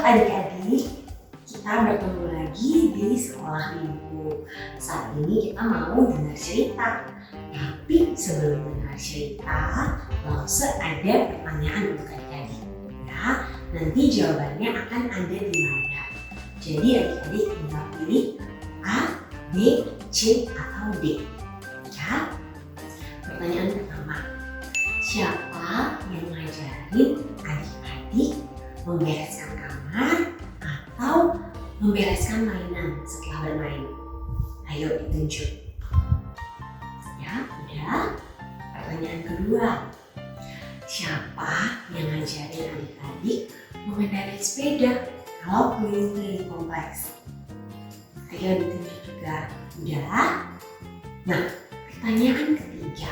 adik-adik, kita bertemu lagi di sekolah minggu. Saat ini kita mau dengar cerita. Tapi sebelum dengar cerita, langsung ada pertanyaan untuk adik-adik. Ya, nanti jawabannya akan ada di layar. Jadi adik-adik tinggal pilih A, B, C, atau D. Ya. Pertanyaan pertama, siapa yang ngajarin adik-adik membereskan kamar atau membereskan mainan setelah bermain? Ayo ditunjuk. Ya, udah. Pertanyaan kedua, siapa yang ngajarin adik-adik mengendarai sepeda kalau keliling-keliling kompleks? Ayo ditunjuk juga. Udah. Nah, pertanyaan ketiga,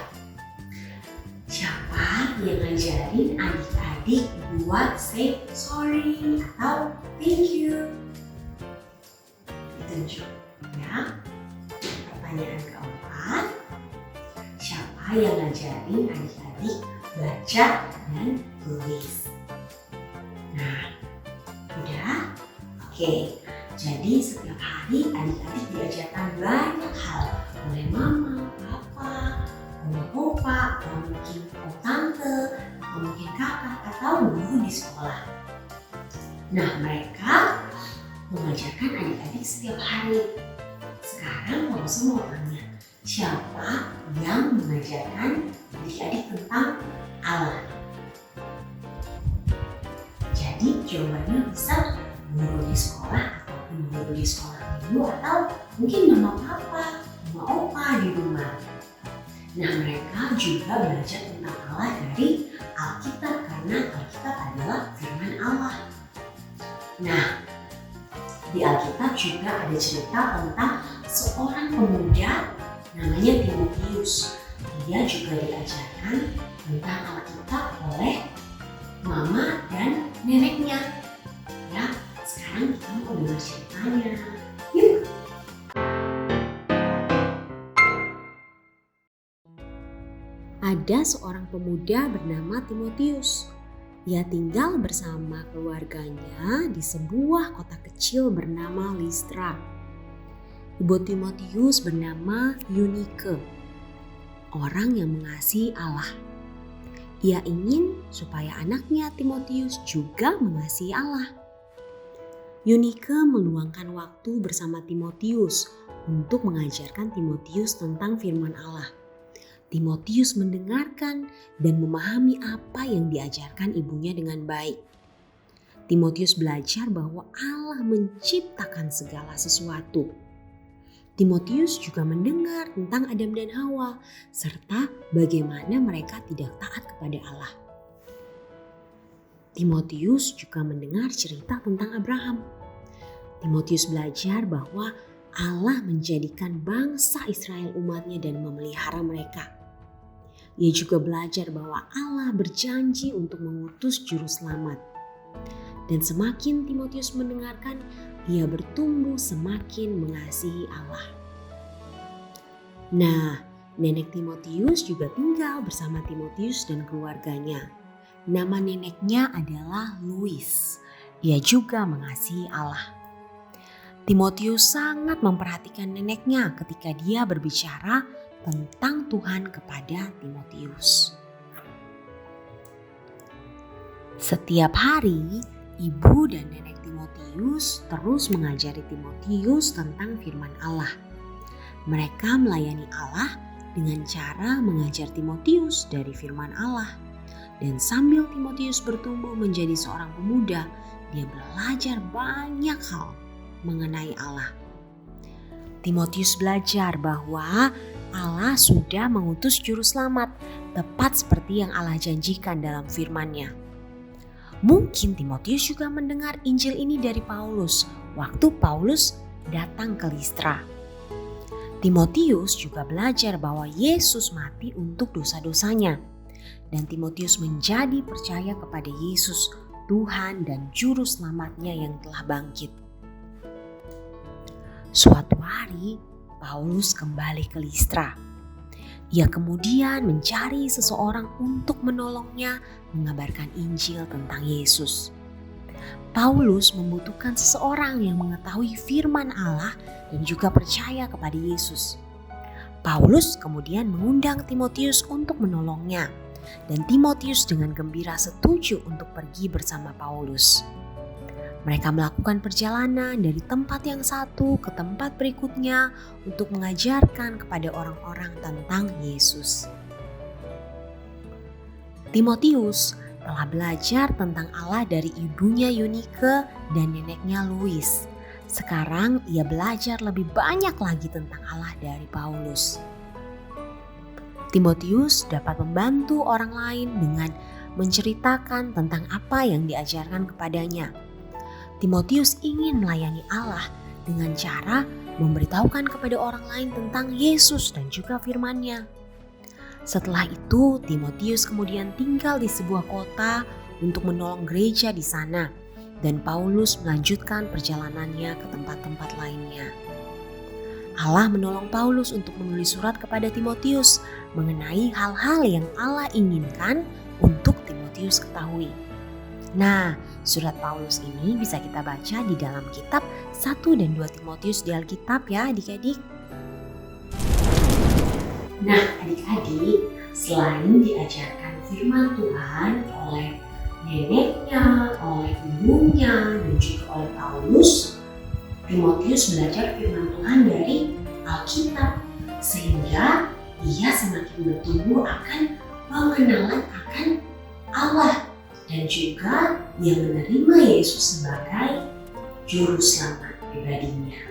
siapa yang ngajarin adik-adik buat say sorry atau thank you? Ditunjuk ya. Pertanyaan keempat, siapa yang ngajarin adik-adik baca dan tulis? Nah, udah? Oke, jadi setiap hari adik-adik diajarkan banyak hal oleh mama, papa, oma, opa, atau mungkin tante, atau mungkin kakak, atau guru di sekolah. Nah, mereka mengajarkan adik-adik setiap hari. Sekarang mau semua tanya, siapa yang mengajarkan adik-adik tentang Allah? Jadi jawabannya bisa guru di sekolah ataupun guru di sekolah minggu atau mungkin mama papa, mama opa di rumah. Nah, mereka juga belajar tentang Allah dari Alkitab karena Alkitab adalah firman Allah. Nah, di Alkitab juga ada cerita tentang seorang pemuda namanya Timotius. Dia juga diajarkan tentang Alkitab oleh mama dan neneknya. Ya, sekarang kita mau dengar ceritanya. Yuk! Ada seorang pemuda bernama Timotius. Ia tinggal bersama keluarganya di sebuah kota kecil bernama Listra. Ibu Timotius bernama Eunike, orang yang mengasihi Allah. Ia ingin supaya anaknya Timotius juga mengasihi Allah. Eunike meluangkan waktu bersama Timotius untuk mengajarkan Timotius tentang firman Allah. Timotius mendengarkan dan memahami apa yang diajarkan ibunya dengan baik. Timotius belajar bahwa Allah menciptakan segala sesuatu. Timotius juga mendengar tentang Adam dan Hawa serta bagaimana mereka tidak taat kepada Allah. Timotius juga mendengar cerita tentang Abraham. Timotius belajar bahwa Allah menjadikan bangsa Israel umatnya dan memelihara mereka. Ia juga belajar bahwa Allah berjanji untuk mengutus juru selamat. Dan semakin Timotius mendengarkan, ia bertumbuh semakin mengasihi Allah. Nah, nenek Timotius juga tinggal bersama Timotius dan keluarganya. Nama neneknya adalah Lois. Ia juga mengasihi Allah. Timotius sangat memperhatikan neneknya ketika dia berbicara tentang Tuhan kepada Timotius. Setiap hari, ibu dan nenek Timotius terus mengajari Timotius tentang firman Allah. Mereka melayani Allah dengan cara mengajar Timotius dari firman Allah. Dan sambil Timotius bertumbuh menjadi seorang pemuda, dia belajar banyak hal mengenai Allah. Timotius belajar bahwa Allah sudah mengutus juru selamat, tepat seperti yang Allah janjikan dalam firman-Nya. Mungkin Timotius juga mendengar Injil ini dari Paulus waktu Paulus datang ke Listra. Timotius juga belajar bahwa Yesus mati untuk dosa-dosanya. Dan Timotius menjadi percaya kepada Yesus, Tuhan dan Juru Selamatnya yang telah bangkit. Suatu hari, Paulus kembali ke Listra. Ia kemudian mencari seseorang untuk menolongnya mengabarkan Injil tentang Yesus. Paulus membutuhkan seseorang yang mengetahui firman Allah dan juga percaya kepada Yesus. Paulus kemudian mengundang Timotius untuk menolongnya, dan Timotius dengan gembira setuju untuk pergi bersama Paulus. Mereka melakukan perjalanan dari tempat yang satu ke tempat berikutnya untuk mengajarkan kepada orang-orang tentang Yesus. Timotius telah belajar tentang Allah dari ibunya Yunike dan neneknya Lois. Sekarang ia belajar lebih banyak lagi tentang Allah dari Paulus. Timotius dapat membantu orang lain dengan menceritakan tentang apa yang diajarkan kepadanya. Timotius ingin melayani Allah dengan cara memberitahukan kepada orang lain tentang Yesus dan juga firman-Nya. Setelah itu, Timotius kemudian tinggal di sebuah kota untuk menolong gereja di sana, dan Paulus melanjutkan perjalanannya ke tempat-tempat lainnya. Allah menolong Paulus untuk menulis surat kepada Timotius mengenai hal-hal yang Allah inginkan untuk Timotius ketahui. Nah, surat Paulus ini bisa kita baca di dalam kitab 1 dan 2 Timotius di Alkitab ya adik-adik. Nah adik-adik, selain diajarkan firman Tuhan oleh neneknya, oleh ibunya, dan juga oleh Paulus, Timotius belajar firman Tuhan dari Alkitab, sehingga ia semakin bertumbuh akan pengenalan akan Allah, dan juga ia menerima Yesus sebagai juru selamat pribadinya.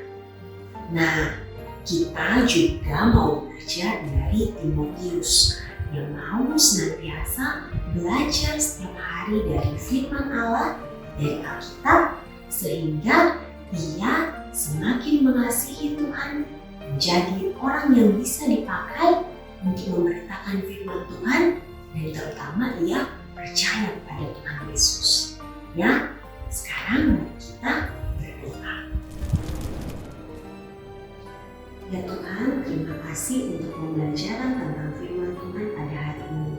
Nah, kita juga mau belajar dari Timotius yang mau senantiasa belajar setiap hari dari firman Allah dari Alkitab, sehingga ia semakin mengasihi Tuhan, menjadi orang yang bisa dipakai untuk memberitakan firman Tuhan, dan terutama ia percaya kepada Tuhan Yesus. Ya, sekarang mari kita berdoa. Ya Tuhan, terima kasih untuk pembelajaran tentang firman Tuhan pada hari ini.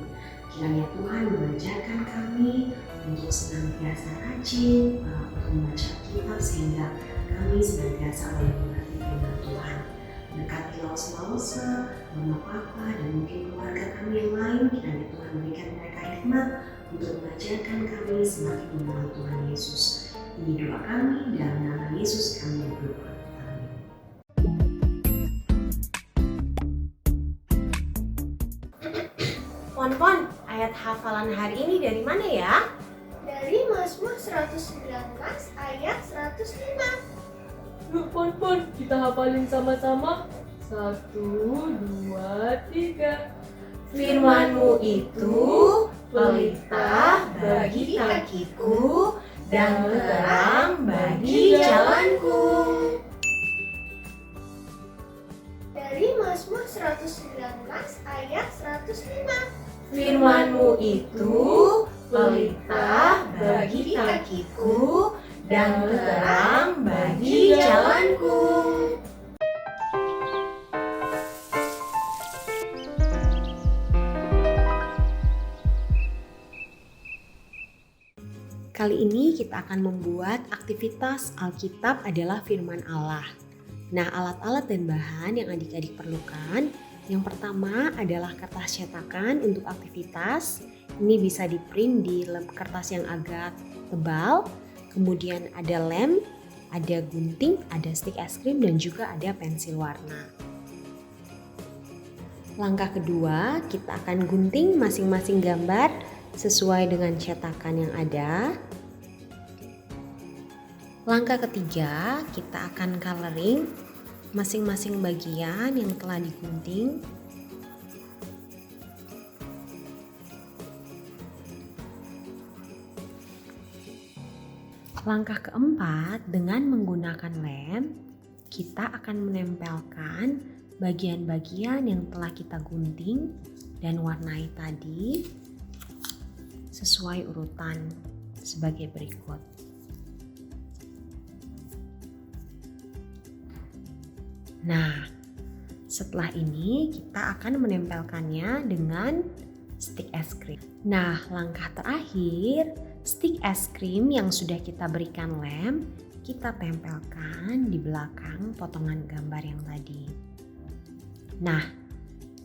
Kiranya Tuhan mengajarkan kami untuk senantiasa rajin untuk membaca kitab, sehingga kami senantiasa boleh mengerti firman Tuhan. Berkati Lause, Mama Papa, dan mungkin keluarga kami yang lain, kiranya Tuhan berikan mereka hikmat untuk mengajarkan kami semakin mengenal Tuhan Yesus. Ini doa kami, dalam nama Yesus kami berdoa. Pon, ayat hafalan hari ini dari mana ya? Dari Mazmur 119 ayat 105. Yuk Pon, kita hafalin sama-sama. 1, 2, 3. Firman-Mu itu pelita bagi kakiku dan terang bagi jalanku. Dari Mazmur 119 ayat 105. Firman-Mu itu pelita bagi kakiku dan terang bagi jalanku. Kali ini kita akan membuat aktivitas Alkitab adalah firman Allah. Nah, alat-alat dan bahan yang adik-adik perlukan, yang pertama adalah kertas cetakan untuk aktivitas. Ini bisa di-print di kertas yang agak tebal. Kemudian ada lem, ada gunting, ada stik es krim, dan juga ada pensil warna. Langkah kedua, kita akan gunting masing-masing gambar sesuai dengan cetakan yang ada. Langkah ketiga, kita akan coloring masing-masing bagian yang telah digunting. Langkah keempat, dengan menggunakan lem, kita akan menempelkan bagian-bagian yang telah kita gunting dan warnai tadi sesuai urutan sebagai berikut. Nah, setelah ini kita akan menempelkannya dengan stik es krim. Nah, langkah terakhir, Stik es krim yang sudah kita berikan lem, kita tempelkan di belakang potongan gambar yang tadi. Nah,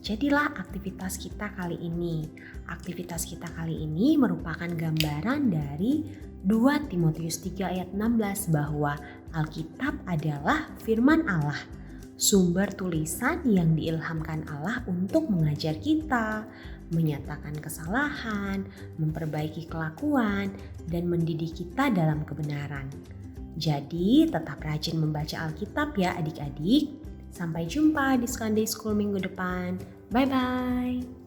jadilah aktivitas kita kali ini. Aktivitas kita kali ini merupakan gambaran dari 2 Timotius 3 ayat 16 bahwa Alkitab adalah firman Allah, sumber tulisan yang diilhamkan Allah untuk mengajar kita, menyatakan kesalahan, memperbaiki kelakuan, dan mendidik kita dalam kebenaran. Jadi tetap rajin membaca Alkitab ya adik-adik. Sampai jumpa di Sunday School minggu depan. Bye-bye.